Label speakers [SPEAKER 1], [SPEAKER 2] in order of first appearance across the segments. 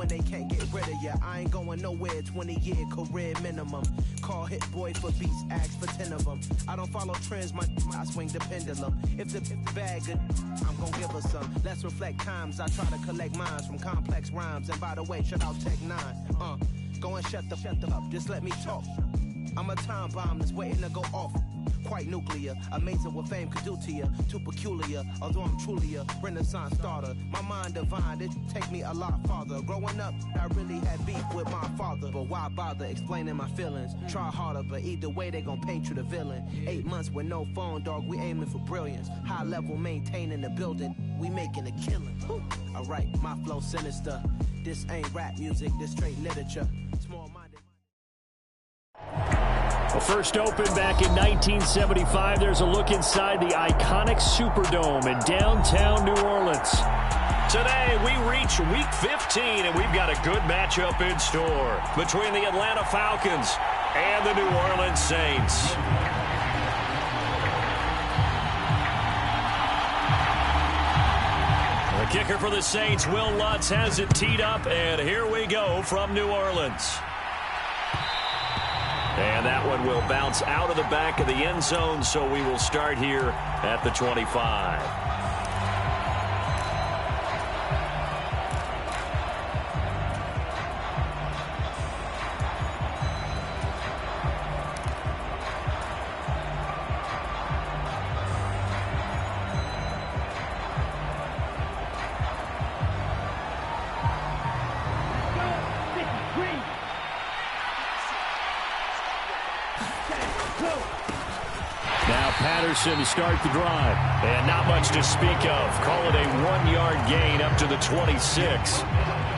[SPEAKER 1] when they can't get rid of ya. I ain't going nowhere, 20-year career minimum. Call hit boy for beats, ask for 10 of them. I don't follow trends, I swing the pendulum. If the bag good, I'm gon' give her some. Let's reflect times, I try to collect minds from complex rhymes. And by the way, shout out Tech 9. Go and shut the up, just let me talk. I'm a time bomb that's waiting to go off. Quite nuclear, amazing what fame could do to you. Too peculiar, although I'm truly a renaissance starter. My mind divine, it take me a lot farther. Growing up, I really had beef with my father. But why bother explaining my feelings? Try harder, but either way they gon' paint you the villain. 8 months with no phone, dog, we aiming for brilliance. High level maintaining the building, we making a killing. Alright, my flow sinister. This ain't rap music, this straight literature. Small-minded.
[SPEAKER 2] Well, first opened back in 1975. There's a look inside the iconic Superdome in downtown New Orleans. Today, we reach Week 15, and we've got a good matchup in store between the Atlanta Falcons and the New Orleans Saints. The kicker for the Saints, Will Lutz, has it teed up, and here we go from New Orleans. And that one will bounce out of the back of the end zone, so we will start here at the 25. To start the drive. And not much to speak of. Call it a 1-yard gain up to the 26.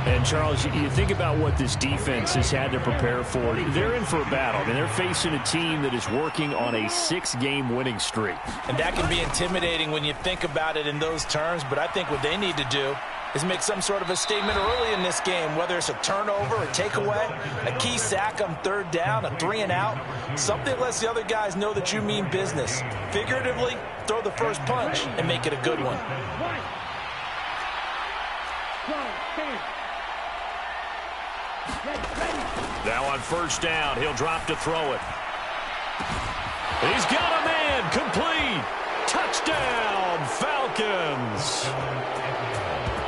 [SPEAKER 2] And, Charles, you think about what this defense has had to prepare for. They're in for a battle. I mean, they're facing a team that is working on a 6-game winning streak. And that can be intimidating when you think about it in those terms. But I think what they need to do is make some sort of a statement early in this game, whether it's a turnover, a takeaway, a key sack on third down, a 3-and-out, something that lets the other guys know that you mean business. Figuratively, throw the first punch and make it a good one. Now on first down, he'll drop to throw it. He's got a man, complete. Touchdown, Falcons.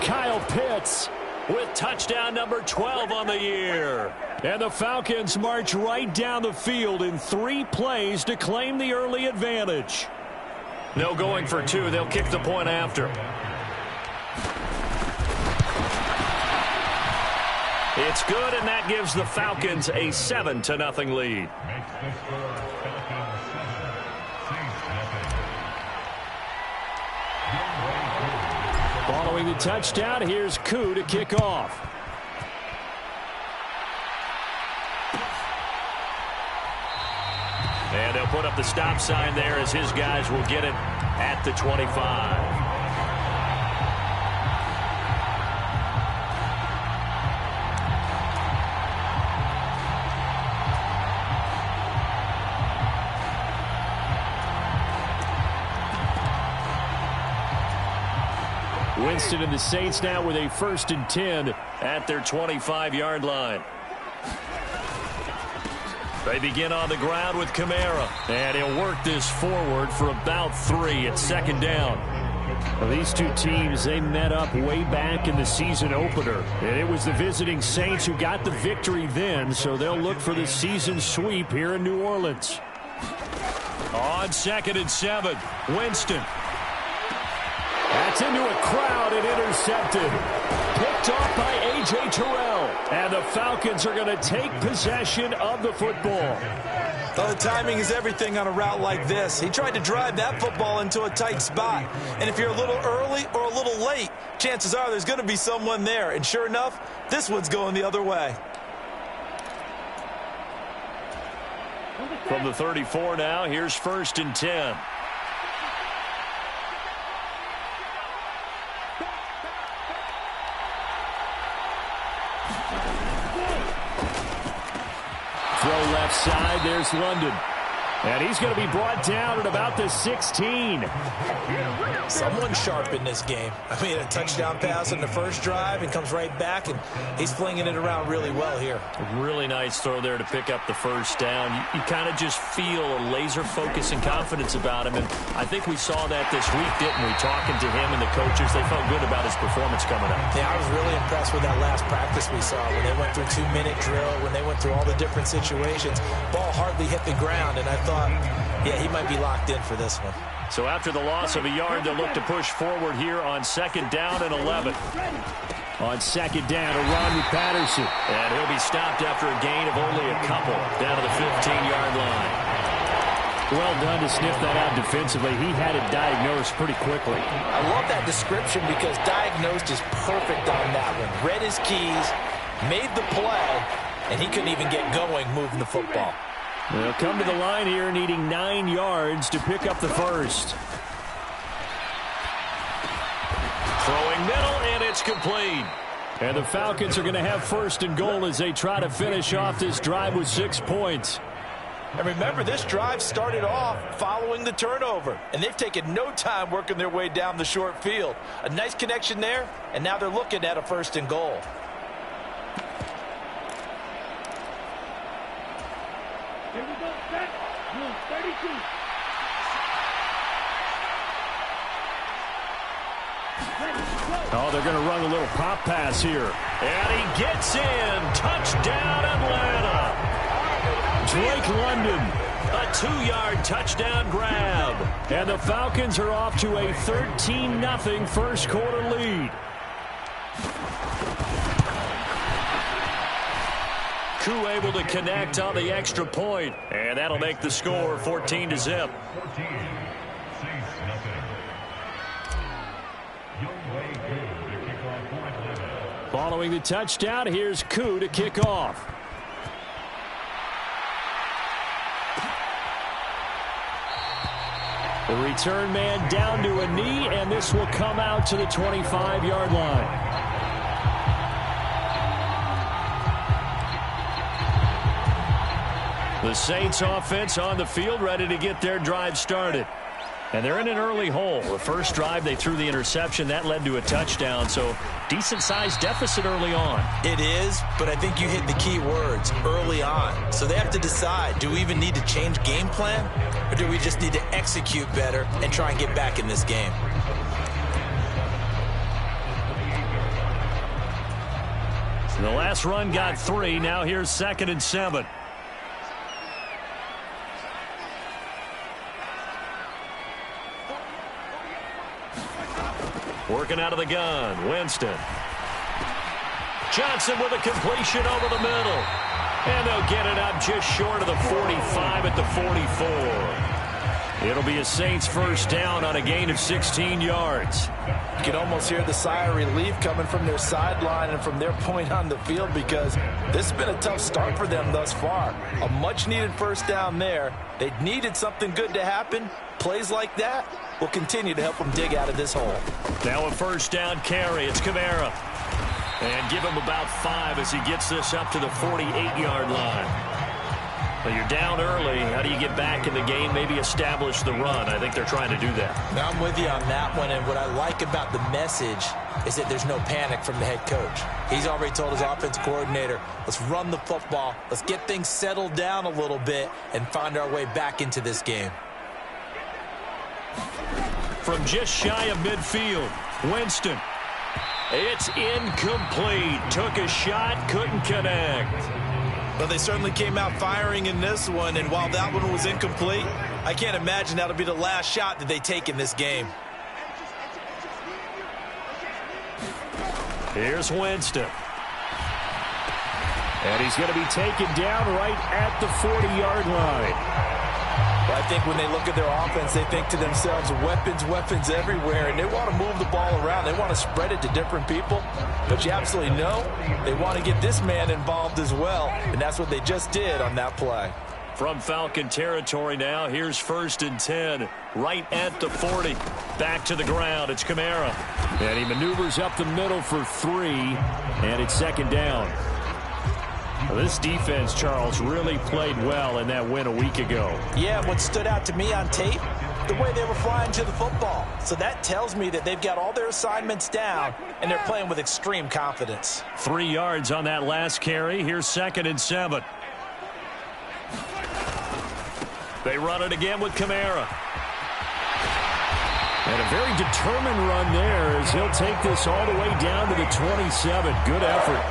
[SPEAKER 2] Kyle Pitts with touchdown number 12 on the year. And the Falcons march right down the field in 3 plays to claim the early advantage. No going for 2. They'll kick the point after. It's good, and that gives the Falcons a 7-0 lead. Following the touchdown, here's Koo to kick off. And they'll put up the stop sign there as his guys will get it at the 25. Winston and the Saints now with a 1st and 10 at their 25-yard line. They begin on the ground with Kamara, and he'll work this forward for about 3 at 2nd down. Well, these two teams, they met up way back in the season opener, and it was the visiting Saints who got the victory then, so they'll look for the season sweep here in New Orleans. On 2nd and 7, Winston. That's into a crowd and intercepted. Picked off by A.J. Terrell. And the Falcons are going to take possession of the football.
[SPEAKER 3] Well, the timing is everything on a route like this. He tried to drive that football into a tight spot. And if you're a little early or a little late, chances are there's going to be someone there. And sure enough, this one's going the other way.
[SPEAKER 2] From the 34 now, here's 1st and 10. Throw left side, there's London. And he's going to be brought down at about the 16.
[SPEAKER 3] Someone sharp in this game. I mean, a touchdown pass on the first drive and comes right back, and he's flinging it around really well here.
[SPEAKER 2] Really nice throw there to pick up the first down. You kind of just feel a laser focus and confidence about him, and I think we saw that this week, didn't we? Talking to him and the coaches, they felt good about his performance coming up.
[SPEAKER 3] Yeah, I was really impressed with that last practice we saw when they went through 2-minute drill, when they went through all the different situations. Ball hardly hit the ground, and I thought, yeah, he might be locked in for this one.
[SPEAKER 2] So after the loss of a yard, they'll look to push forward here on 2nd down and 11. On 2nd down, a run with Patterson. And he'll be stopped after a gain of only a couple down to the 15-yard line. Well done to sniff that out defensively. He had it diagnosed pretty quickly.
[SPEAKER 3] I love that description because diagnosed is perfect on that one. Read his keys, made the play, and he couldn't even get going moving the football.
[SPEAKER 2] They'll come to the line here needing 9 yards to pick up the first. Throwing middle, and it's complete. And the Falcons are going to have 1st and goal as they try to finish off this drive with 6 points.
[SPEAKER 3] And remember, this drive started off following the turnover, and they've taken no time working their way down the short field. A nice connection there, and now they're looking at a 1st and goal.
[SPEAKER 4] Here we go, set, rule 32.
[SPEAKER 2] Oh, they're going to run a little pop pass here. And he gets in. Touchdown, Atlanta. Drake London, a 2-yard touchdown grab. And the Falcons are off to a 13-0 first quarter lead. Koo able to connect on the extra point, and that'll make the score 14-0. Following the touchdown, here's Koo to kick off. The return man down to a knee, and this will come out to the 25-yard line. The Saints offense on the field, ready to get their drive started. And they're in an early hole. The first drive, they threw the interception. That led to a touchdown, so decent-sized deficit early on.
[SPEAKER 3] It is, but I think you hit the key words, early on. So they have to decide, do we even need to change game plan, or do we just need to execute better and try and get back in this game?
[SPEAKER 2] So the last run got 3. Now here's 2nd and 7. Working out of the gun, Winston. Johnson with a completion over the middle. And they'll get it up just short of the 45 at the 44. It'll be a Saints first down on a gain of 16 yards.
[SPEAKER 3] You can almost hear the sigh of relief coming from their sideline and from their point on the field because this has been a tough start for them thus far. A much-needed first down there. They needed something good to happen. Plays like that will continue to help them dig out of this hole.
[SPEAKER 2] Now a first down carry. It's Kamara. And give him about 5 as he gets this up to the 48-yard line. Well, you're down early. How do you get back in the game? Maybe establish the run. I think they're trying to do that.
[SPEAKER 3] Now I'm with you on that one, and what I like about the message is that there's no panic from the head coach. He's already told his offensive coordinator, let's run the football, let's get things settled down a little bit and find our way back into this game.
[SPEAKER 2] From just shy of midfield, Winston. It's incomplete. Took a shot, couldn't connect.
[SPEAKER 3] Well, they certainly came out firing in this one, and while that one was incomplete, I can't imagine that'll be the last shot that they take in this game.
[SPEAKER 2] Here's Winston. And he's going to be taken down right at the 40-yard line.
[SPEAKER 3] I think when they look at their offense, they think to themselves, weapons, weapons everywhere, and they want to move the ball around. They want to spread it to different people, but you absolutely know they want to get this man involved as well, and that's what they just did on that play.
[SPEAKER 2] From Falcon territory now, here's 1st and 10, right at the 40. Back to the ground, it's Kamara. And he maneuvers up the middle for 3, and it's 2nd down. This defense, Charles, really played well in that win a week ago.
[SPEAKER 3] Yeah, what stood out to me on tape, the way they were flying to the football. So that tells me that they've got all their assignments down, and they're playing with extreme confidence.
[SPEAKER 2] 3 yards on that last carry. Here's 2nd and 7. They run it again with Kamara. And a very determined run there as he'll take this all the way down to the 27. Good effort.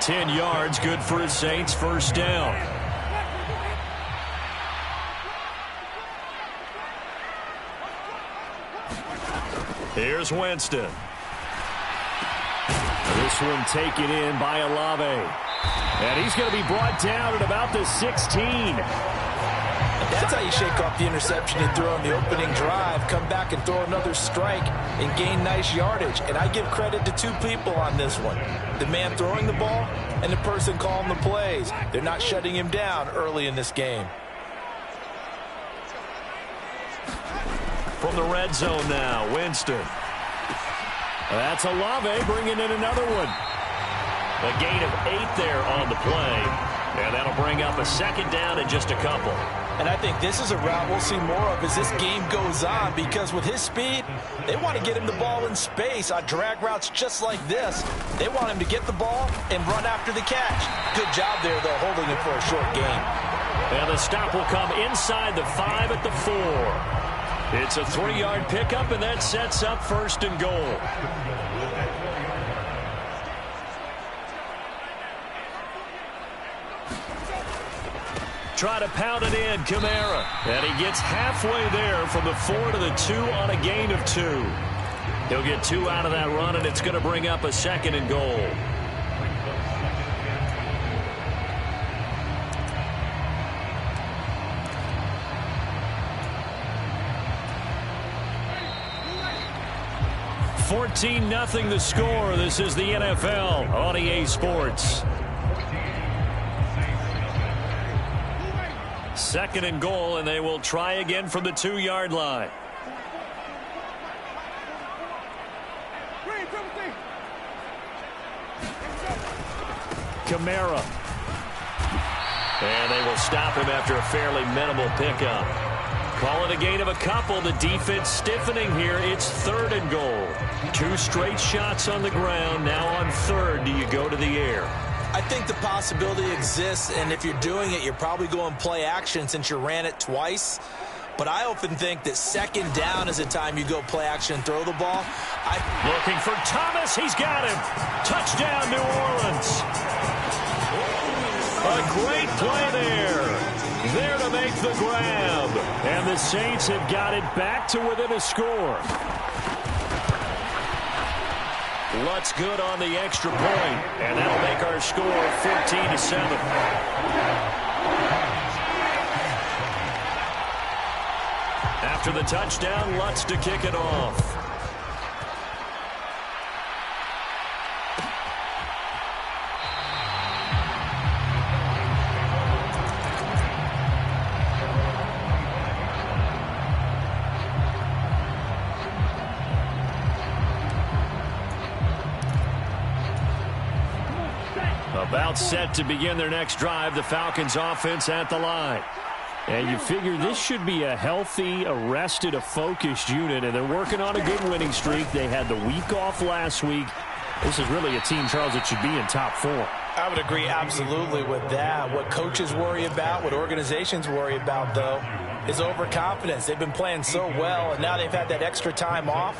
[SPEAKER 2] 10 yards, good for his Saints. First down. Here's Winston. This one taken in by Olave. And he's going to be brought down at about the 16.
[SPEAKER 3] That's how you shake off the interception you throw on the opening drive, come back and throw another strike and gain nice yardage. And I give credit to 2 people on this one. The man throwing the ball and the person calling the plays. They're not shutting him down early in this game.
[SPEAKER 2] From the red zone now, Winston. That's Olave bringing in another one. A gain of 8 there on the play. And that'll bring up a 2nd down and just a couple.
[SPEAKER 3] And I think this is a route we'll see more of as this game goes on, because with his speed, they want to get him the ball in space on drag routes just like this. They want him to get the ball and run after the catch. Good job there, though, holding him for a short gain.
[SPEAKER 2] And the stop will come inside the 5 at the 4. It's a 3-yard pickup, and that sets up 1st and goal. Try to pound it in, Kamara. And he gets halfway there from the 4 to the 2 on a gain of 2. He'll get 2 out of that run, and it's going to bring up a 2nd and goal. $14-0 the score. This is the NFL on EA Sports. 2nd and goal, and they will try again from the 2-yard line. Kamara. And they will stop him after a fairly minimal pickup. Call it a gain of a couple. The defense stiffening here. It's 3rd and goal. 2 straight shots on the ground. Now on 3rd, do you go to the air?
[SPEAKER 3] I think the possibility exists, and if you're doing it, you're probably going play action since you ran it twice. But I often think that 2nd down is a time you go play action and throw the ball.
[SPEAKER 2] Looking for Thomas. He's got him. Touchdown, New Orleans. A great play there. There to make the grab. And the Saints have got it back to within a score. Lutz good on the extra point, and that'll make our score 14-7. After the touchdown, Lutz to kick it off. About set to begin their next drive, the Falcons offense at the line. And you figure this should be a healthy, a rested, a focused unit, and they're working on a good winning streak. They had the week off last week. This is really a team, Charles, that should be in top 4.
[SPEAKER 3] I would agree absolutely with that. What coaches worry about, what organizations worry about, though, is overconfidence. They've been playing so well, and now they've had that extra time off.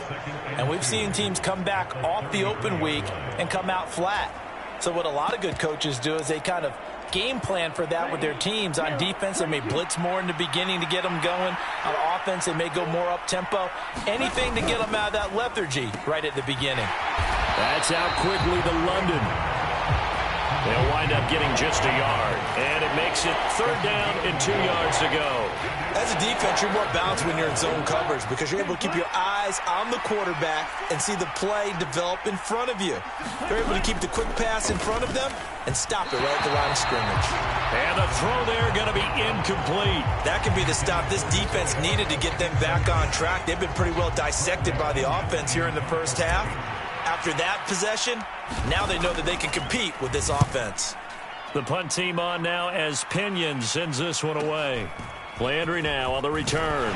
[SPEAKER 3] And we've seen teams come back off the open week and come out flat. So what a lot of good coaches do is they kind of game plan for that with their teams. On defense, they may blitz more in the beginning to get them going. On offense, they may go more up-tempo. Anything to get them out of that lethargy right at the beginning.
[SPEAKER 2] That's out quickly to London. They'll wind up getting just a yard. And it makes it 3rd down and 2 yards to go.
[SPEAKER 3] As a defense, you're more balanced when you're in zone coverage because you're able to keep your eyes on the quarterback and see the play develop in front of you. They're able to keep the quick pass in front of them and stop it right at the line of scrimmage.
[SPEAKER 2] And the throw there going to be incomplete.
[SPEAKER 3] That could be the stop this defense needed to get them back on track. They've been pretty well dissected by the offense here in the first half. After that possession, now they know that they can compete with this offense.
[SPEAKER 2] The punt team on now as Pinion sends this one away. Landry now on the return.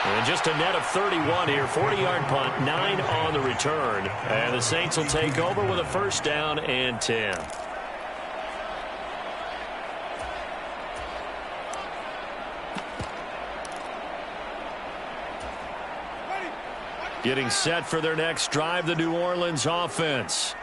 [SPEAKER 2] And just a net of 31 here. 40-yard punt, 9 on the return. And the Saints will take over with a first down and 10. Getting set for their next drive, the New Orleans offense.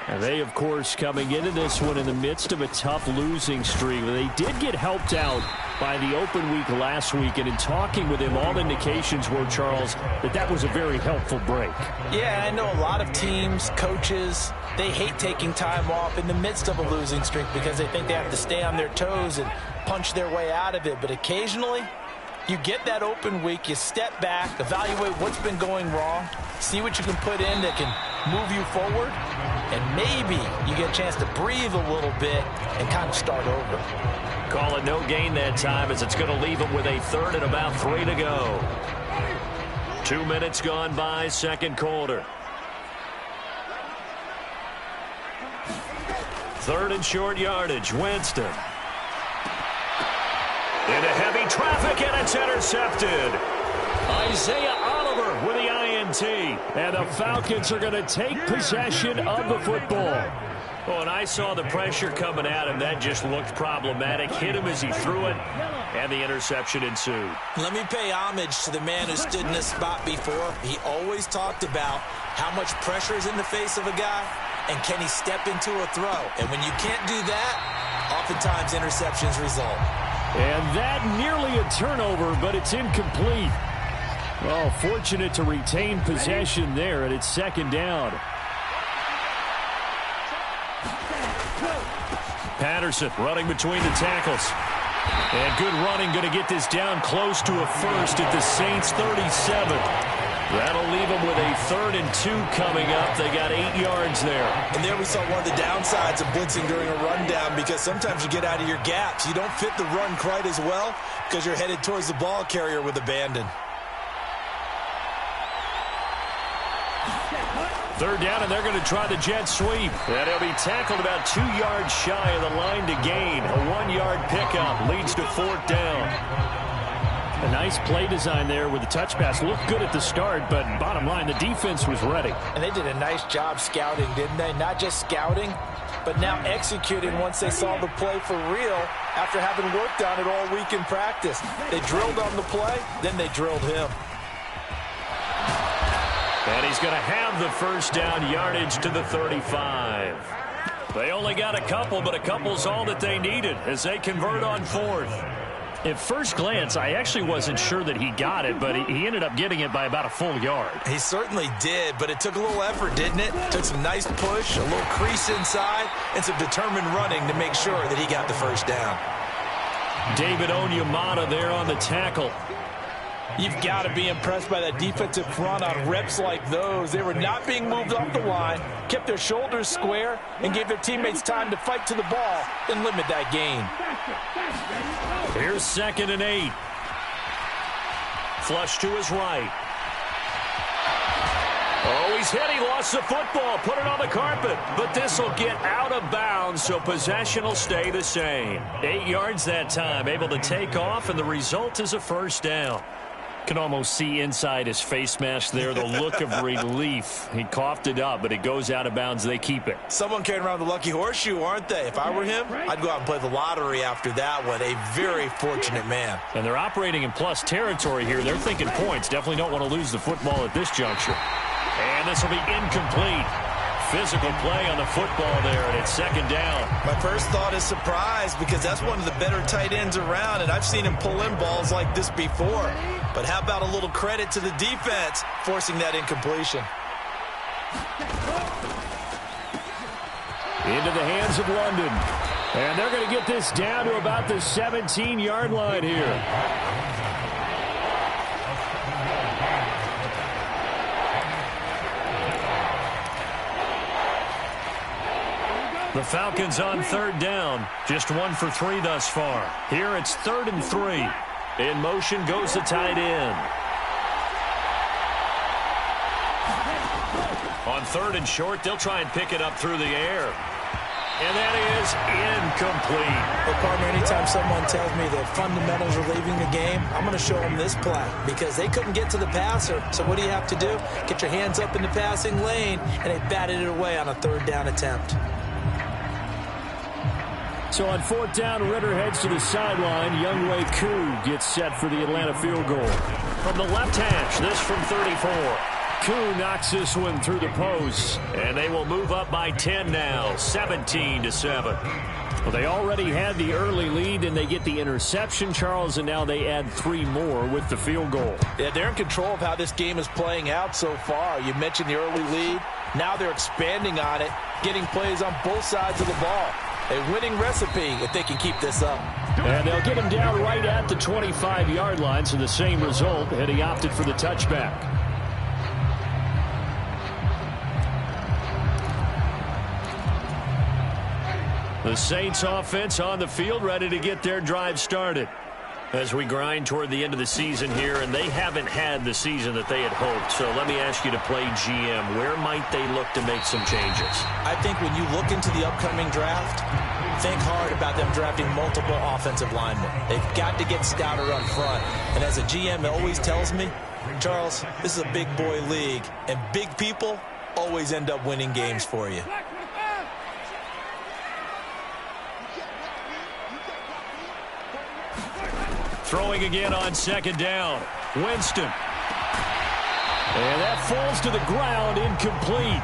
[SPEAKER 2] And they, of course, coming into this one in the midst of a tough losing streak. They did get helped out by the open week last week. And in talking with him, all indications were, Charles, that was a very helpful break.
[SPEAKER 5] Yeah, I know a lot of teams, coaches, they hate taking time off in the midst of a losing streak because they think they have to stay on their toes and punch their way out of it. But occasionally, you get that open week, you step back, evaluate what's been going wrong, see what you can put in that can move you forward, and maybe you get a chance to breathe a little bit and kind of start over.
[SPEAKER 2] Call it no gain that time as it's going to leave them with a third and about 3 to go. 2 minutes gone by, second quarter. Third and short yardage, Winston. Into heavy traffic, and it's intercepted. Isaiah Oliver with the INT. And the Falcons are going to take possession of the football. Oh, and I saw the pressure coming at him. That just looked problematic. Hit him as he threw it, and the interception ensued.
[SPEAKER 5] Let me pay homage to the man who stood in this spot before. He always talked about how much pressure is in the face of a guy, and can he step into a throw. And when you can't do that, oftentimes interceptions result.
[SPEAKER 2] And that nearly a turnover, but it's incomplete. Well, fortunate to retain possession there, and it's second down. Patterson running between the tackles. And good running, going to get this down close to a first at the Saints' 37. That'll leave them with a 3rd and 2 coming up. They got 8 yards there.
[SPEAKER 5] And there we saw one of the downsides of blitzing during a rundown, because sometimes you get out of your gaps. You don't fit the run quite as well because you're headed towards the ball carrier with abandon.
[SPEAKER 2] 3rd down, and they're going to try the jet sweep. And he'll be tackled about 2 yards shy of the line to gain. A 1-yard pickup leads to 4th down. A nice play design there with the touch pass. Looked good at the start, but bottom line, the defense was ready.
[SPEAKER 5] And they did a nice job scouting, didn't they? Not just scouting, but now executing once they saw the play for real after having worked on it all week in practice. They drilled on the play, then they drilled him.
[SPEAKER 2] And he's going to have the first down, yardage to the 35. They only got a couple, but a couple's all that they needed as they convert on 4th. At first glance, I actually wasn't sure that he got it, but he ended up getting it by about a full yard.
[SPEAKER 5] He certainly did, but it took a little effort, didn't it? Took some nice push, a little crease inside, and some determined running to make sure that he got the first down.
[SPEAKER 2] David Onyemata there on the tackle.
[SPEAKER 5] You've got to be impressed by that defensive front on reps like those. They were not being moved off the line, kept their shoulders square, and gave their teammates time to fight to the ball and limit that gain.
[SPEAKER 2] Here's 2nd and 8. Flush to his right. Oh, he's hit. He lost the football. Put it on the carpet. But this will get out of bounds, so possession will stay the same. 8 yards that time. Able to take off, and the result is a first down. Can almost see inside his face mask there the look of relief. He coughed it up, but it goes out of bounds. They keep it.
[SPEAKER 5] Someone carrying around the lucky horseshoe, aren't they? If I were him, I'd go out and play the lottery after that one. A very fortunate man.
[SPEAKER 2] And they're operating in plus territory here. They're thinking points. Definitely don't want to lose the football at this juncture. And this will be incomplete. Physical play on the football there, and it's 2nd down.
[SPEAKER 5] My first thought is surprise, because that's one of the better tight ends around, and I've seen him pull in balls like this before. But how about a little credit to the defense forcing that incompletion?
[SPEAKER 2] Into the hands of London. And they're going to get this down to about the 17-yard line here. The Falcons on 3rd down. Just 1 for 3 thus far. Here it's 3rd and 3. In motion goes the tight end. On 3rd and short, they'll try and pick it up through the air. And that is incomplete.
[SPEAKER 5] Well, partner, anytime someone tells me the fundamentals are leaving the game, I'm going to show them this play because they couldn't get to the passer. So what do you have to do? Get your hands up in the passing lane, and they batted it away on a third down attempt.
[SPEAKER 2] So on fourth down, Ritter heads to the sideline. Younghoe Koo gets set for the Atlanta field goal. From the left hash, this from 34. Koo knocks this one through the post, and they will move up by 10 now, 17-7. Well, they already had the early lead, and they get the interception, Charles, and now they add 3 more with the field goal.
[SPEAKER 5] Yeah, they're in control of how this game is playing out so far. You mentioned the early lead. Now they're expanding on it, getting plays on both sides of the ball. A winning recipe if they can keep this up.
[SPEAKER 2] And they'll get him down right at the 25-yard line, so the same result, and he opted for the touchback. The Saints offense on the field, ready to get their drive started as we grind toward the end of the season here, and they haven't had the season that they had hoped. So let me ask you to play GM. Where might they look to make some changes?
[SPEAKER 5] I think when you look into the upcoming draft, think hard about them drafting multiple offensive linemen. They've got to get stouter up front. And as a GM always tells me, Charles, this is a big boy league, and big people always end up winning games for you.
[SPEAKER 2] Throwing again on second down. Winston. And that falls to the ground, incomplete.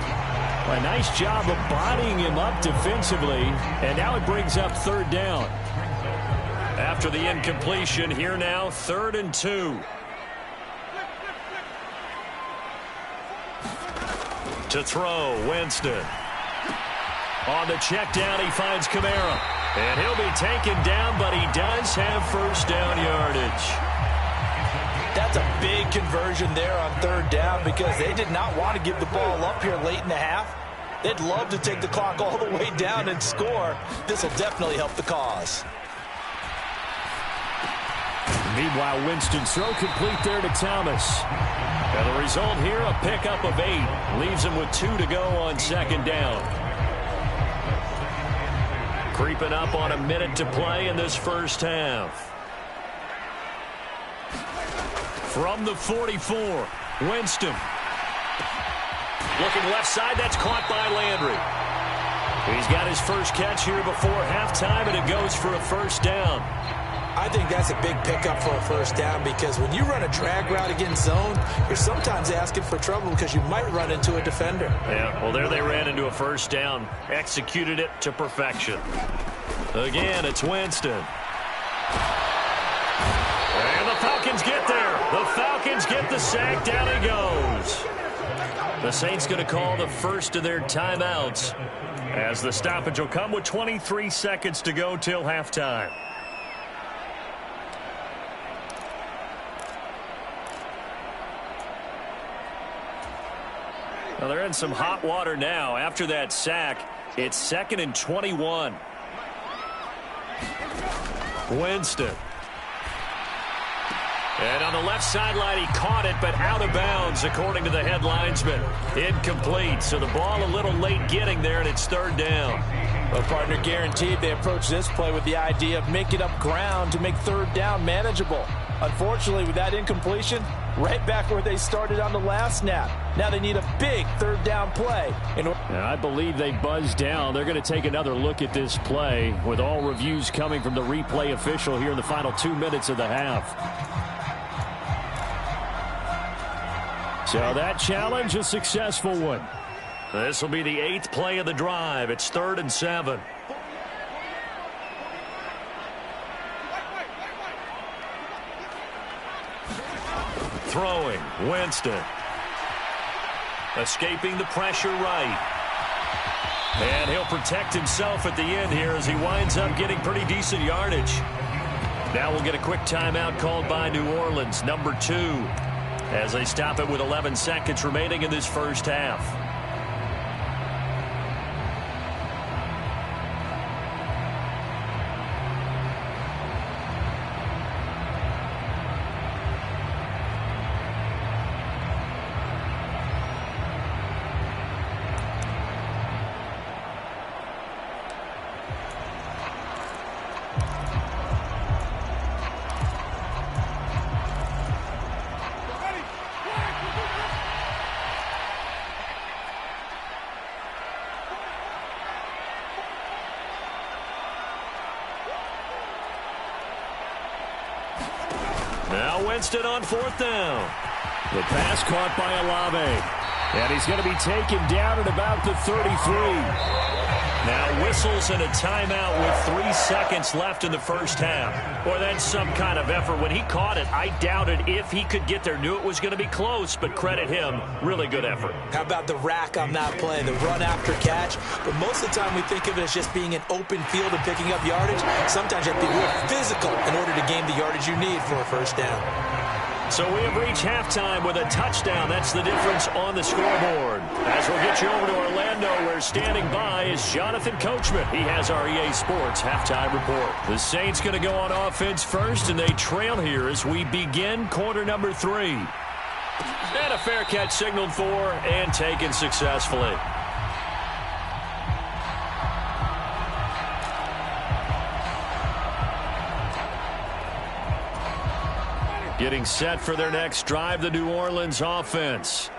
[SPEAKER 2] A nice job of bodying him up defensively. And now it brings up third down. After the incompletion, here now, 3rd and 2. To throw, Winston. On the check down, he finds Kamara. And he'll be taken down, but he does have first down yardage.
[SPEAKER 5] That's a big conversion there on third down because they did not want to give the ball up here late in the half. They'd love to take the clock all the way down and score. This will definitely help the cause.
[SPEAKER 2] Meanwhile, Winston's throw complete there to Thomas. And the result here, a pickup of 8. Leaves him with 2 to go on second down. Creeping up on a minute to play in this first half. From the 44, Winston. Looking left side, that's caught by Landry. He's got his first catch here before halftime, and it goes for a first down.
[SPEAKER 5] I think that's a big pickup for a first down because when you run a drag route against zone, you're sometimes asking for trouble because you might run into a defender.
[SPEAKER 2] Yeah, well, there they ran into a first down. Executed it to perfection. Again, it's Winston. And the Falcons get there. The Falcons get the sack. Down he goes. The Saints going to call the first of their timeouts as the stoppage will come with 23 seconds to go till halftime. Well, they're in some hot water now. After that sack, it's 2nd and 21. Winston. And on the left sideline, he caught it, but out of bounds, according to the head linesman. Incomplete, so the ball a little late getting there, and it's 3rd down.
[SPEAKER 5] Well, partner, guaranteed they approach this play with the idea of making up ground to make 3rd down manageable. Unfortunately, with that incompletion, right back where they started on the last snap. Now they need a big 3rd down play.
[SPEAKER 2] I believe they buzzed down. They're going to take another look at this play with all reviews coming from the replay official here in the final 2 minutes of the half. So that challenge, a successful one. This will be the 8th play of the drive. It's 3rd and 7. Throwing, Winston. Escaping the pressure right. And he'll protect himself at the end here as he winds up getting pretty decent yardage. Now we'll get a quick timeout called by New Orleans, number 2, as they stop it with 11 seconds remaining in this first half. Now Winston on 4th down. The pass caught by Olave. And he's going to be taken down at about the 33. Now whistles and a timeout with 3 seconds left in the first half. Boy, that's some kind of effort. When he caught it, I doubted if he could get there. Knew it was going to be close, but credit him. Really good effort.
[SPEAKER 5] How about the rack on that play, the run after catch? But most of the time we think of it as just being an open field and picking up yardage. Sometimes you have to be real physical in order to gain the yardage you need for a first down.
[SPEAKER 2] So we have reached halftime with a touchdown. That's the difference on the scoreboard. As we'll get you over to Orlando, where standing by is Jonathan Coachman. He has our EA Sports halftime report. The Saints going to go on offense first, and they trail here as we begin quarter number 3. And a fair catch signaled for and taken successfully. Getting set for their next drive, the New Orleans offense.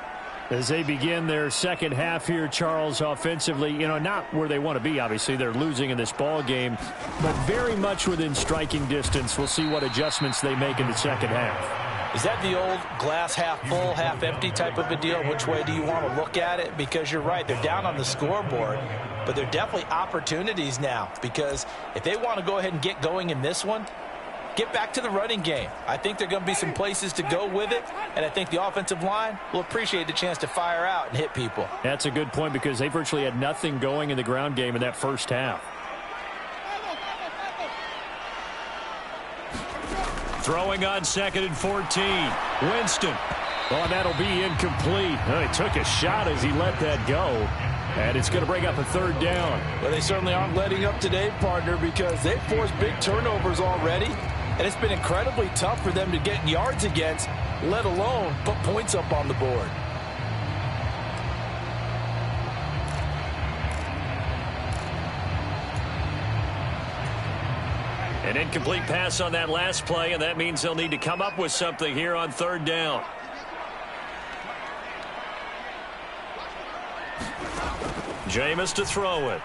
[SPEAKER 2] As they begin their second half here, Charles, offensively, not where they want to be, obviously. They're losing in this ball game, but very much within striking distance. We'll see what adjustments they make in the second half.
[SPEAKER 5] Is that the old glass half full, half empty type of a deal? Which way do you want to look at it? Because you're right, they're down on the scoreboard, but they're definitely opportunities now, because if they want to go ahead and get going in this one, get back to the running game. I think there are going to be some places to go with it, and I think the offensive line will appreciate the chance to fire out and hit people.
[SPEAKER 2] That's a good point because they virtually had nothing going in the ground game in that first half. Throwing on 2nd and 14. Winston. Oh, and that'll be incomplete. He took a shot as he let that go. And it's going to bring up a 3rd down.
[SPEAKER 5] Well, they certainly aren't letting up today, partner, because they've forced big turnovers already. And it's been incredibly tough for them to get yards against, let alone put points up on the board.
[SPEAKER 2] An incomplete pass on that last play, and that means they'll need to come up with something here on 3rd down. Jameis to throw it.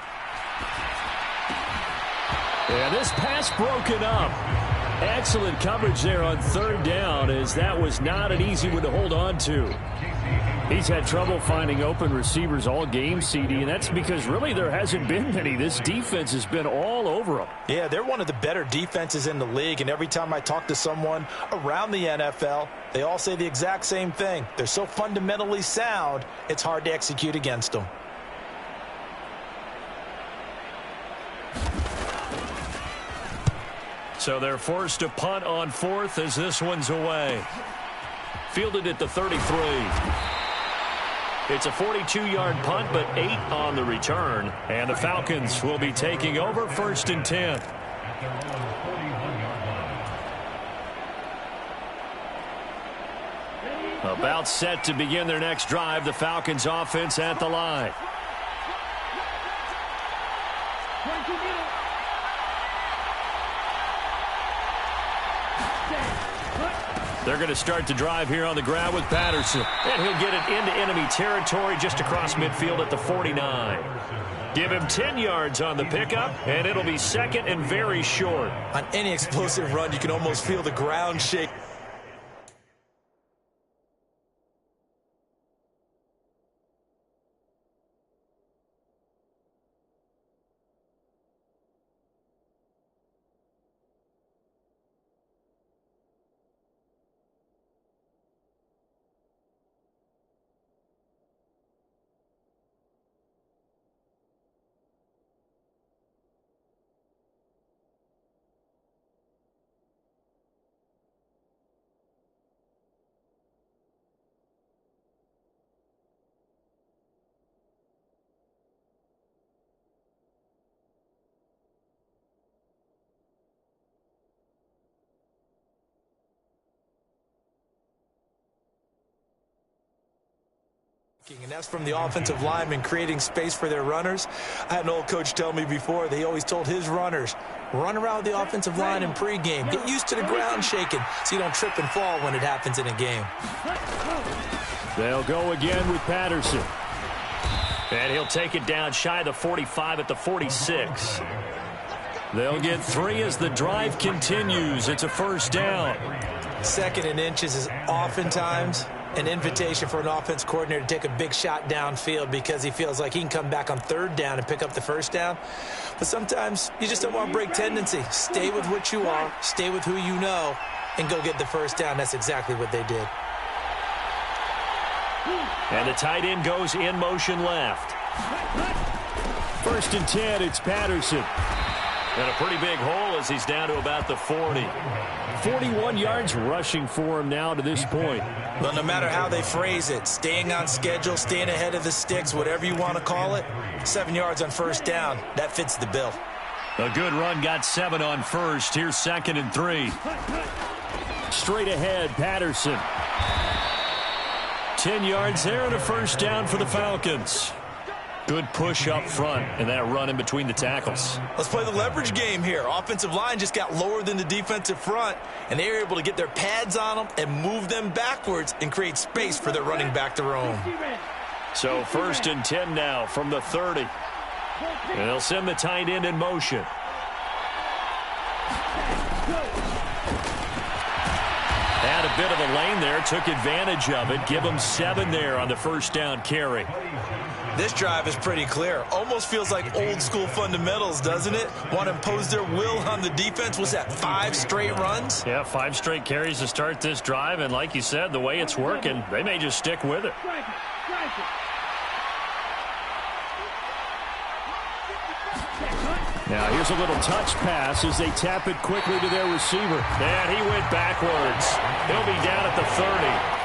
[SPEAKER 2] And this pass broken up. Excellent coverage there on 3rd down, as that was not an easy one to hold on to. He's had trouble finding open receivers all game, CD, and that's because really there hasn't been many. This defense has been all over them.
[SPEAKER 5] Yeah, they're one of the better defenses in the league, and every time I talk to someone around the NFL, they all say the exact same thing. They're so fundamentally sound, it's hard to execute against them.
[SPEAKER 2] So they're forced to punt on 4th as this one's away. Fielded at the 33. It's a 42-yard punt, but 8 on the return. And the Falcons will be taking over 1st and 10. About set to begin their next drive, the Falcons offense at the line. They're going to start the drive here on the ground with Patterson. And he'll get it into enemy territory just across midfield at the 49. Give him 10 yards on the pickup, and it'll be 2nd and very short.
[SPEAKER 5] On any explosive run, you can almost feel the ground shake. And that's from the offensive linemen creating space for their runners. I had an old coach tell me before, they always told his runners, run around the offensive line in pregame. Get used to the ground shaking so you don't trip and fall when it happens in a game.
[SPEAKER 2] They'll go again with Patterson. And he'll take it down shy of the 45 at the 46. They'll get 3 as the drive continues. It's a first down.
[SPEAKER 5] 2nd and inches is oftentimes an invitation for an offense coordinator to take a big shot downfield because he feels like he can come back on 3rd down and pick up the first down. But sometimes you just don't want to break tendency. Stay with what you are, stay with who you know, and go get the first down. That's exactly what they did.
[SPEAKER 2] And the tight end goes in motion left. 1st and 10, it's Patterson. And a pretty big hole as he's down to about the 40. 41 yards rushing for him now to this point.
[SPEAKER 5] Well, no matter how they phrase it, staying on schedule, staying ahead of the sticks, whatever you want to call it, 7 yards on first down, that fits the bill.
[SPEAKER 2] A good run got 7 on first. Here's 2nd and 3. Straight ahead, Patterson. 10 yards there and a first down for the Falcons. Good push up front and that run in between the tackles.
[SPEAKER 5] Let's play the leverage game here. Offensive line just got lower than the defensive front, and they were able to get their pads on them and move them backwards and create space for their running back to roam.
[SPEAKER 2] So 1st and 10 now from the 30. And they'll send the tight end in motion. Had a bit of a lane there, took advantage of it. Give them 7 there on the first down carry.
[SPEAKER 5] This drive is pretty clear. Almost feels like old school fundamentals, doesn't it? Want to impose their will on the defense. Was that 5 straight runs?
[SPEAKER 2] Yeah, 5 straight carries to start this drive. And like you said, the way it's working, they may just stick with it. Now here's a little touch pass as they tap it quickly to their receiver. And he went backwards. He'll be down at the 30.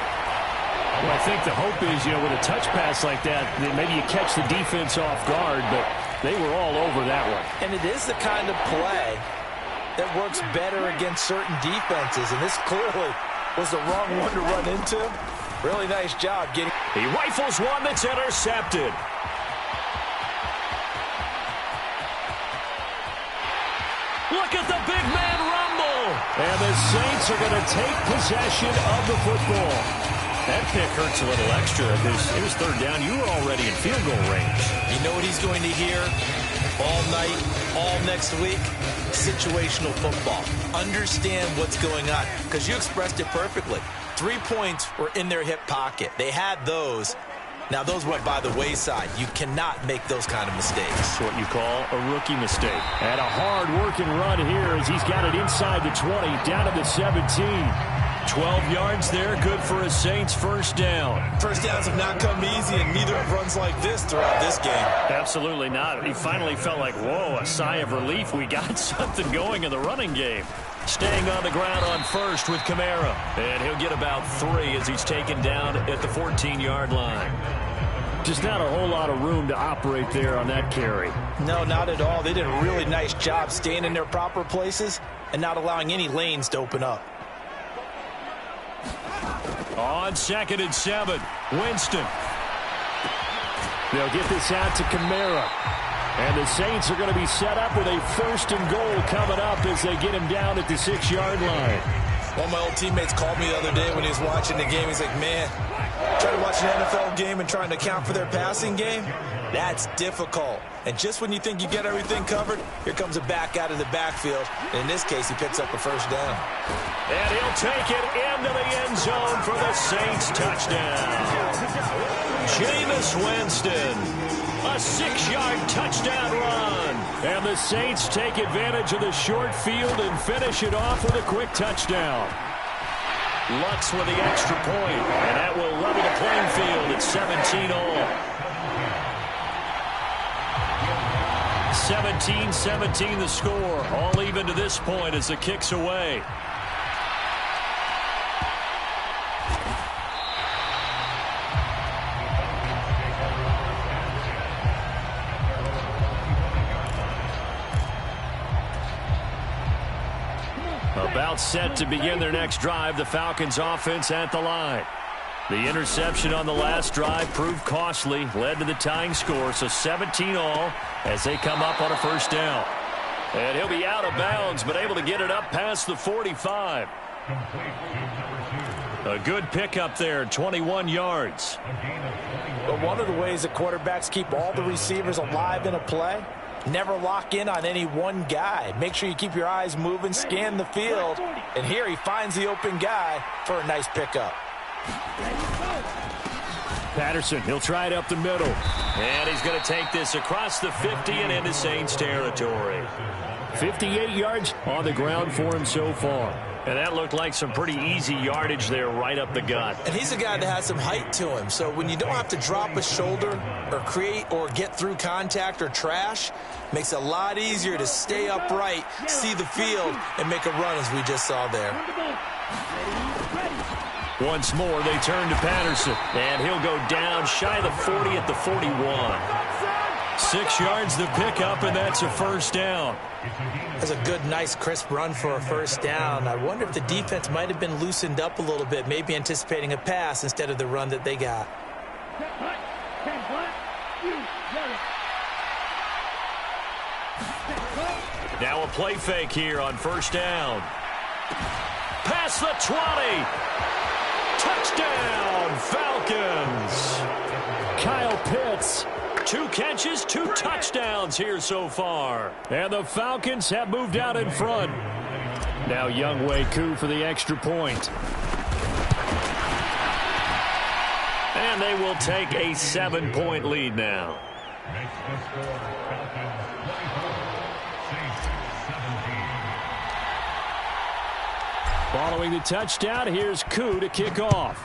[SPEAKER 2] Well, I think the hope is, with a touch pass like that maybe you catch the defense off guard, but they were all over that one.
[SPEAKER 5] And it is the kind of play that works better against certain defenses, and this clearly was the wrong one to run into. Really nice job getting.
[SPEAKER 2] He rifles one that's intercepted. Look at the big man rumble. And the Saints are going to take possession of the football. That pick hurts a little extra because it was 3rd down. You were already in field goal range.
[SPEAKER 5] You know what he's going to hear all night, all next week? Situational football. Understand what's going on because you expressed it perfectly. 3 points were in their hip pocket. They had those. Now, those went by the wayside. You cannot make those kind of mistakes.
[SPEAKER 2] That's what you call a rookie mistake. And a hard-working run here as he's got it inside the 20, down to the 17. 12 yards there, good for a Saints first down.
[SPEAKER 5] First downs have not come easy, and neither have runs like this throughout this game.
[SPEAKER 2] Absolutely not. He finally felt like, whoa, a sigh of relief. We got something going in the running game. Staying on the ground on first with Kamara. And he'll get about 3 as he's taken down at the 14-yard line. Just not a whole lot of room to operate there on that carry.
[SPEAKER 5] No, not at all. They did a really nice job staying in their proper places and not allowing any lanes to open up.
[SPEAKER 2] On 2nd and 7, Winston. They'll get this out to Kamara. And the Saints are going to be set up with a 1st and goal coming up as they get him down at the 6-yard line.
[SPEAKER 5] One of my old teammates called me the other day when he was watching the game. He's like, man, trying to watch an NFL game and trying to account for their passing game, that's difficult. And just when you think you get everything covered, here comes a back out of the backfield. And in this case, he picks up a first down.
[SPEAKER 2] And he'll take it into the end zone for the Saints touchdown. Jameis Winston, a 6-yard touchdown run. And the Saints take advantage of the short field and finish it off with a quick touchdown. Lutz with the extra point, and that will level the playing field at 17-all. 17-17 the score, all even to this point as the kick's away. About set to begin their next drive, the Falcons offense at the line. The interception on the last drive proved costly, led to the tying score, so 17-all as they come up on a first down. And he'll be out of bounds, but able to get it up past the 45. A good pickup there, 21 yards.
[SPEAKER 5] But one of the ways that quarterbacks keep all the receivers alive in a play Never lock in on any one guy. Make sure you keep your eyes moving, scan the field. And here he finds the open guy for a nice pickup.
[SPEAKER 2] Patterson, he'll try it up the middle. And he's going to take this across the 50 and into Saints territory. 58 yards on the ground for him so far. And that looked like some pretty easy yardage there right up the gut.
[SPEAKER 5] And he's a guy that has some height to him. So when you don't have to drop a shoulder or create or get through contact or trash, makes it a lot easier to stay upright, see the field, and make a run as we just saw there.
[SPEAKER 2] Once more, they turn to Patterson. And he'll go down shy of the 40 at the 41. 6 yards the pickup, and that's a first down.
[SPEAKER 5] That's a good, nice, crisp run for a first down. I wonder if the defense might have been loosened up a little bit, maybe anticipating a pass instead of the run that they got.
[SPEAKER 2] Now a play fake here on first down. Past the 20. Touchdown, Falcons. Kyle Pitts. 2 catches, 2 touchdowns here so far. And the Falcons have moved out in front. Now Younghoe Koo for the extra point. And they will take a 7-point lead now. Following the touchdown, here's Koo to kick off.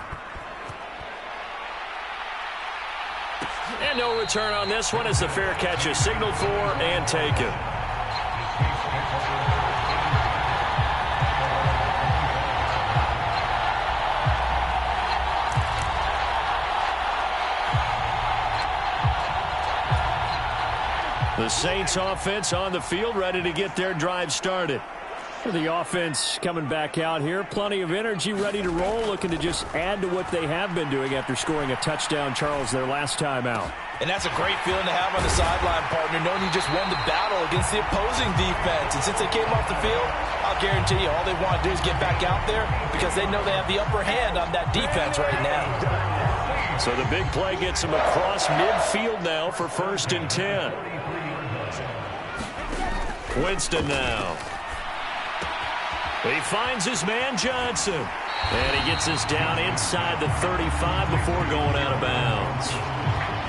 [SPEAKER 2] And no return on this one as the fair catch is signaled for and taken. The Saints offense on the field, ready to get their drive started. The offense coming back out here. Plenty of energy, ready to roll, looking to just add to what they have been doing after scoring a touchdown, Charles, their last time out.
[SPEAKER 5] And that's a great feeling to have on the sideline, partner, knowing you just won the battle against the opposing defense. And since they came off the field, I'll guarantee you all they want to do is get back out there because they know they have the upper hand on that defense right now.
[SPEAKER 2] So the big play gets them across midfield now for 1st and 10. Winston now. He finds his man Johnson. And he gets us down inside the 35 before going out of bounds.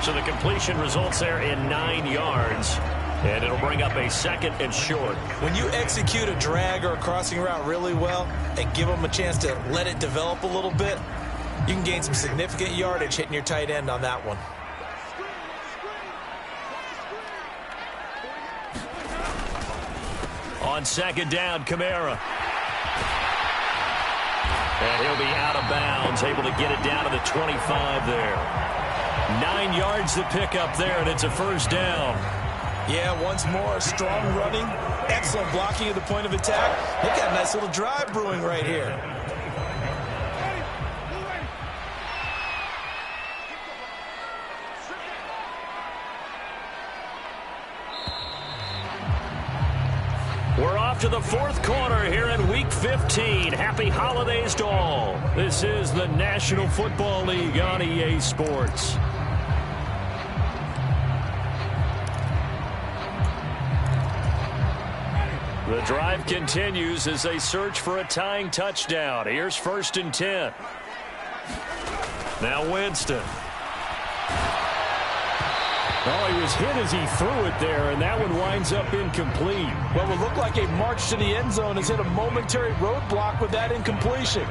[SPEAKER 2] So the completion results there in 9 yards. And it'll bring up a 2nd and short.
[SPEAKER 5] When you execute a drag or a crossing route really well and give them a chance to let it develop a little bit, you can gain some significant yardage hitting your tight end on that one.
[SPEAKER 2] On 2nd down, Kamara. And he'll be out of bounds, able to get it down to the 25 there. 9 yards to pick up there, and it's a first down.
[SPEAKER 5] Yeah, once more, strong running, excellent blocking at the point of attack. They got a nice little drive brewing right here.
[SPEAKER 2] We're off to the 4th quarter here in Week 15. Happy holidays to all. This is the National Football League on EA Sports. The drive continues as they search for a tying touchdown. Here's 1st and 10. Now Winston. Oh, he was hit as he threw it there, and that one winds up incomplete.
[SPEAKER 5] What would look like a march to the end zone has hit a momentary roadblock with that incompletion.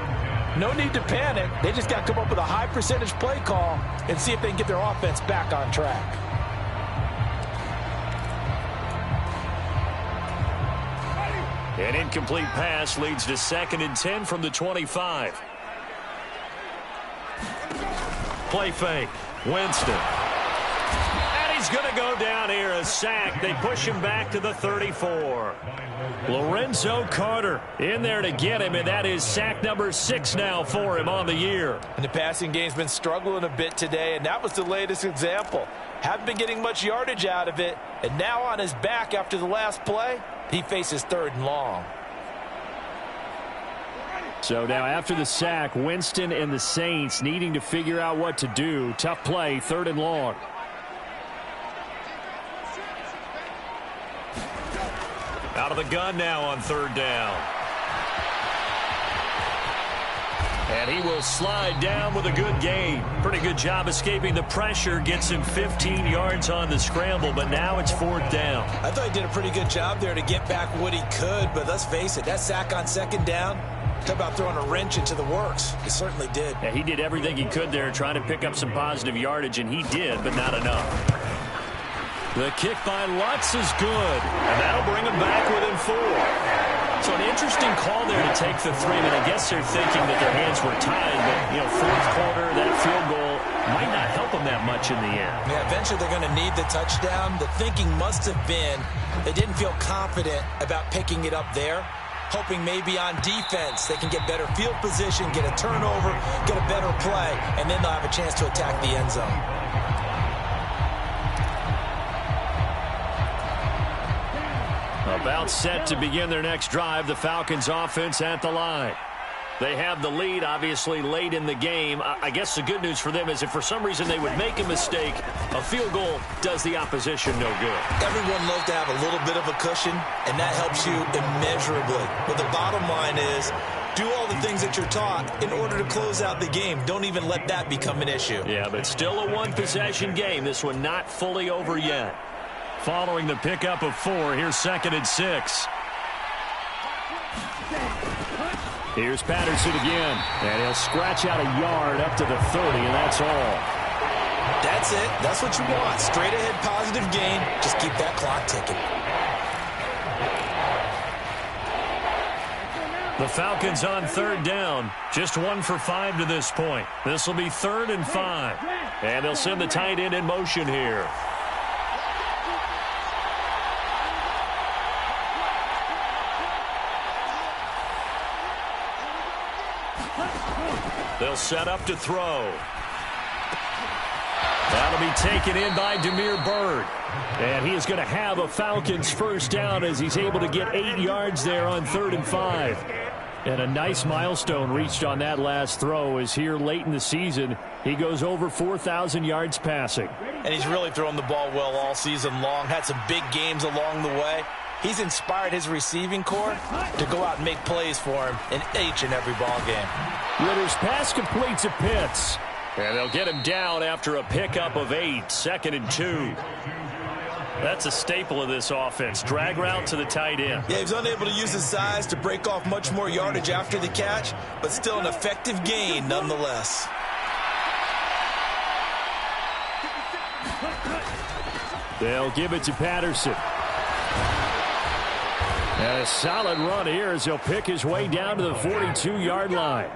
[SPEAKER 5] No need to panic. They just got to come up with a high percentage play call and see if they can get their offense back on track.
[SPEAKER 2] An incomplete pass leads to 2nd and 10 from the 25. Play fake. Winston. He's going to go down here, a sack. They push him back to the 34. Lorenzo Carter in there to get him, and that is sack number 6 now for him on the year.
[SPEAKER 5] And the passing game's been struggling a bit today, and that was the latest example. Haven't been getting much yardage out of it, and now on his back after the last play, he faces 3rd and long.
[SPEAKER 2] So now after the sack, Winston and the Saints needing to figure out what to do. Tough play, 3rd and long. Out of the gun now on 3rd down. And he will slide down with a good gain. Pretty good job escaping the pressure. Gets him 15 yards on the scramble, but now it's 4th down.
[SPEAKER 5] I thought he did a pretty good job there to get back what he could, but let's face it, that sack on 2nd down, talk about throwing a wrench into the works. He certainly did.
[SPEAKER 2] Yeah, he did everything he could there trying to pick up some positive yardage, and he did, but not enough. The kick by Lutz is good, and that'll bring him back within 4. So an interesting call there to take the 3. I mean, I guess they're thinking that their hands were tied, but, 4th quarter, that field goal might not help them that much in the end.
[SPEAKER 5] Yeah, eventually they're going to need the touchdown. The thinking must have been they didn't feel confident about picking it up there, hoping maybe on defense they can get better field position, get a turnover, get a better play, and then they'll have a chance to attack the end zone.
[SPEAKER 2] About set to begin their next drive, the Falcons offense at the line. They have the lead, obviously, late in the game. I guess the good news for them is if for some reason they would make a mistake, a field goal does the opposition no good.
[SPEAKER 5] Everyone loves to have a little bit of a cushion, and that helps you immeasurably. But the bottom line is do all the things that you're taught in order to close out the game. Don't even let that become an issue.
[SPEAKER 2] Yeah, but still a one-possession game. This one not fully over yet. Following the pickup of 4, here's 2nd and 6. Here's Patterson again, and he'll scratch out a yard up to the 30, and that's all.
[SPEAKER 5] That's it. That's what you want. Straight ahead positive gain. Just keep that clock ticking.
[SPEAKER 2] The Falcons on 3rd down. Just 1 for 5 to this point. This will be 3rd and 5. And they'll send the tight end in motion here. They'll set up to throw. That'll be taken in by Damiere Byrd. And he is going to have a Falcons 1st down as he's able to get 8 yards there on 3rd and 5. And a nice milestone reached on that last throw as here late in the season, he goes over 4,000 yards passing.
[SPEAKER 5] And he's really thrown the ball well all season long. Had some big games along the way. He's inspired his receiving corps to go out and make plays for him in each and every ball game.
[SPEAKER 2] Ritter's pass completes to Pitts. And they'll get him down after a pickup of 8, 2nd and 2. That's a staple of this offense. Drag route to the tight end.
[SPEAKER 5] Yeah, he was unable to use his size to break off much more yardage after the catch, but still an effective gain nonetheless.
[SPEAKER 2] They'll give it to Patterson. And a solid run here as he'll pick his way down to the 42-yard line.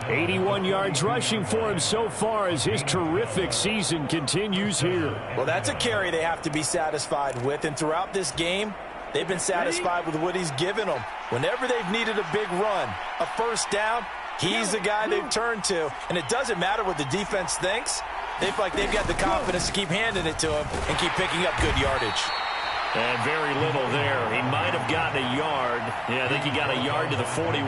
[SPEAKER 2] 81 yards rushing for him so far as his terrific season continues here.
[SPEAKER 5] Well, that's a carry they have to be satisfied with, and throughout this game, they've been satisfied with what he's given them. Whenever they've needed a big run, a 1st down, he's the guy they've turned to. And it doesn't matter what the defense thinks. They feel like they've got the confidence to keep handing it to him and keep picking up good yardage.
[SPEAKER 2] And very little there. He might have gotten a yard. Yeah, I think he got a yard to the 41.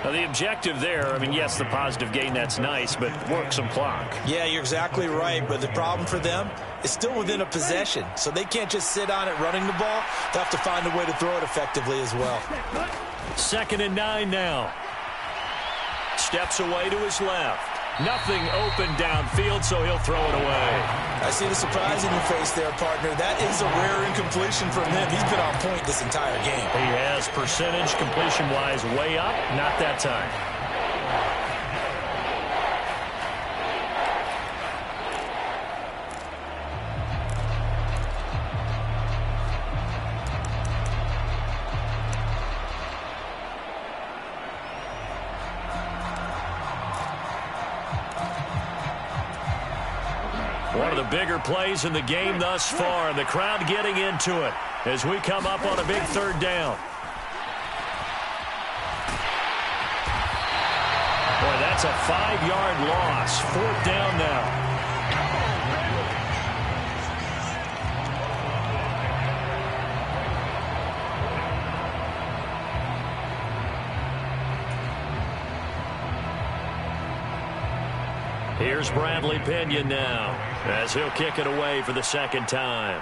[SPEAKER 2] Now, the objective there, I mean, yes, the positive gain, that's nice, but work some clock.
[SPEAKER 5] Yeah, you're exactly right, but the problem for them is still within a possession, so they can't just sit on it running the ball. They'll have to find a way to throw it effectively as well.
[SPEAKER 2] 2nd and 9 now. Steps away to his left. Nothing open downfield, so he'll throw it away.
[SPEAKER 5] I see the surprise in your face there, partner. That is a rare incompletion from him. He's been on point this entire game.
[SPEAKER 2] He has percentage completion-wise way up, not that time. One of the bigger plays in the game thus far, and the crowd getting into it as we come up on a big 3rd down. Boy, that's a 5-yard loss. 4th down now. Here's Bradley Pinion now as he'll kick it away for the 2nd time.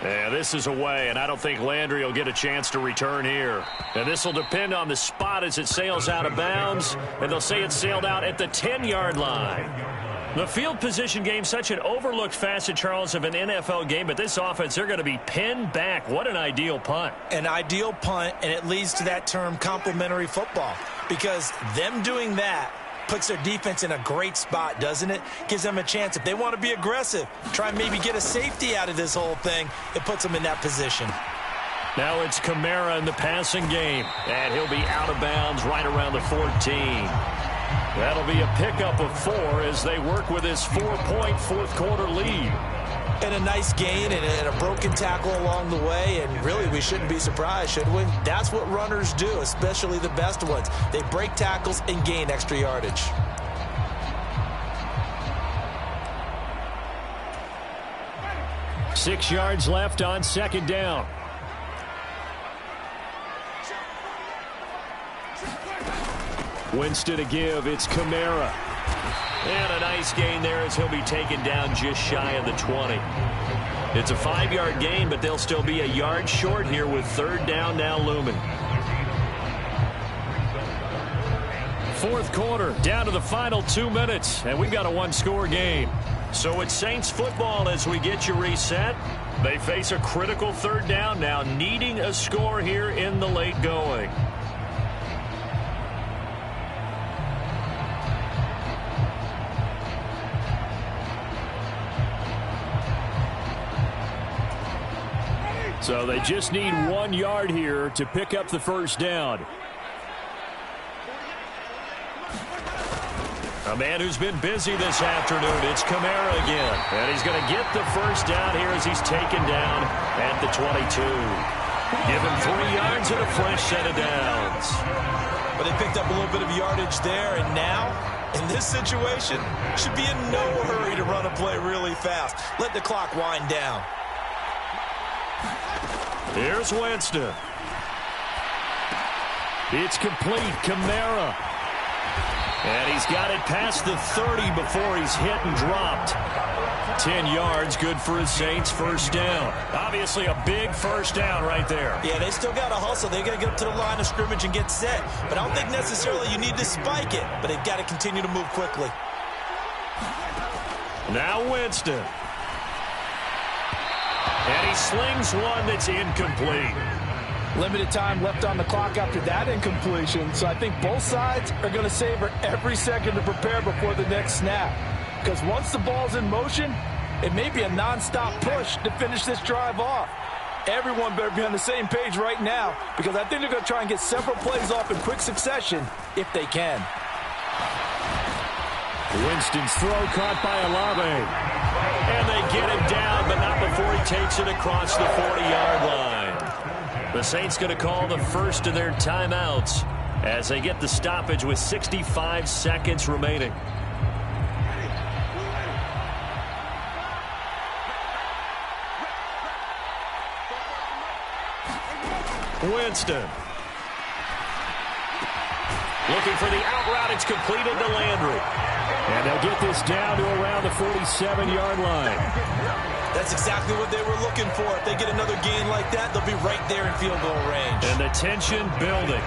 [SPEAKER 2] And this is away, and I don't think Landry will get a chance to return here. And this will depend on the spot as it sails out of bounds, and they'll say it sailed out at the 10-yard line. The field position game, such an overlooked facet, Charles, of an NFL game, but this offense, they're going to be pinned back. What an ideal punt.
[SPEAKER 5] An ideal punt, and it leads to that term complementary football, because them doing that puts their defense in a great spot, doesn't it? Gives them a chance. If they want to be aggressive, try and maybe get a safety out of this whole thing, it puts them in that position.
[SPEAKER 2] Now it's Kamara in the passing game, and he'll be out of bounds right around the 14. That'll be a pickup of 4 as they work with his 4-point fourth-quarter lead.
[SPEAKER 5] And a nice gain and a broken tackle along the way, and really we shouldn't be surprised, should we? That's what runners do, especially the best ones. They break tackles and gain extra yardage.
[SPEAKER 2] Six yards left on second down. Winston to give. It's Kamara. And a nice gain there as he'll be taken down just shy of the 20. It's a 5-yard gain, but they'll still be a yard short here with third down now looming. Fourth quarter, down to the final 2 minutes, and we've got a one-score game. So it's Saints football as we get you reset. They face a critical third down now, needing a score here in the late going. So they just need 1 yard here to pick up the first down. A man who's been busy this afternoon, it's Kamara again. And he's going to get the first down here as he's taken down at the 22. Give him 3 yards and a fresh set of downs.
[SPEAKER 5] But they picked up a little bit of yardage there, and now, in this situation, should be in no hurry to run a play really fast. Let the clock wind down.
[SPEAKER 2] Here's Winston. It's complete. Kamara. And he's got it past the 30 before he's hit and dropped. 10 yards, good for his Saints first down. Obviously a big first down right there.
[SPEAKER 5] Yeah, they still got to hustle. They got to get up to the line of scrimmage and get set. But I don't think necessarily you need to spike it. But they've got to continue to move quickly.
[SPEAKER 2] Now Winston. And he slings one that's incomplete.
[SPEAKER 6] Limited time left on the clock after that incompletion, so I think both sides are going to savor every second to prepare before the next snap. Because once the ball's in motion, it may be a nonstop push to finish this drive off. Everyone better be on the same page right now, because I think they're going to try and get several plays off in quick succession if they can.
[SPEAKER 2] Winston's throw caught by Olave. And they get him down, but not before he takes it across the 40-yard line. The Saints going to call the first of their timeouts as they get the stoppage with 65 seconds remaining. Winston. Looking for the out route. It's completed to Landry. And they'll get this down to around the 47-yard line.
[SPEAKER 5] That's exactly what they were looking for. If they get another gain like that, they'll be right there in field goal range.
[SPEAKER 2] And the tension building.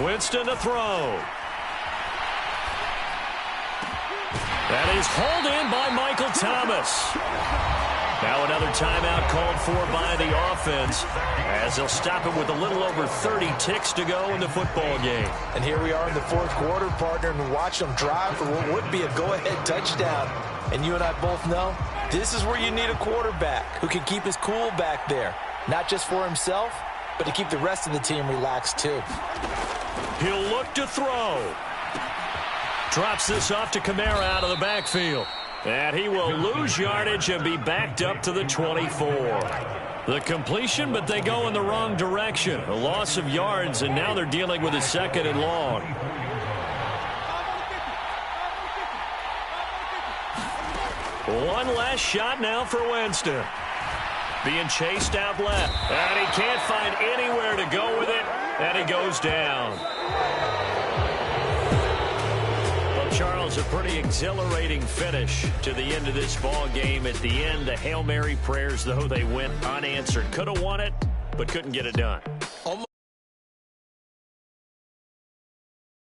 [SPEAKER 2] Winston to throw. That is hauled in by Michael Thomas. Now another timeout called for by the offense as they'll stop it with a little over 30 ticks to go in the football game.
[SPEAKER 5] And here we are in the fourth quarter, partner, and watch them drive for what would be a go-ahead touchdown. And you and I both know this is where you need a quarterback who can keep his cool back there, not just for himself, but to keep the rest of the team relaxed too.
[SPEAKER 2] He'll look to throw. Drops this off to Kamara out of the backfield. And he will lose yardage and be backed up to the 24. The completion, but they go in the wrong direction. A loss of yards, and now they're dealing with a second and long. One last shot now for Winston. Being chased out left. And he can't find anywhere to go with it, and he goes down. Charles, a pretty exhilarating finish to the end of this ball game. At the end, the Hail Mary prayers, though, they went unanswered. Could have won it, but couldn't get it done.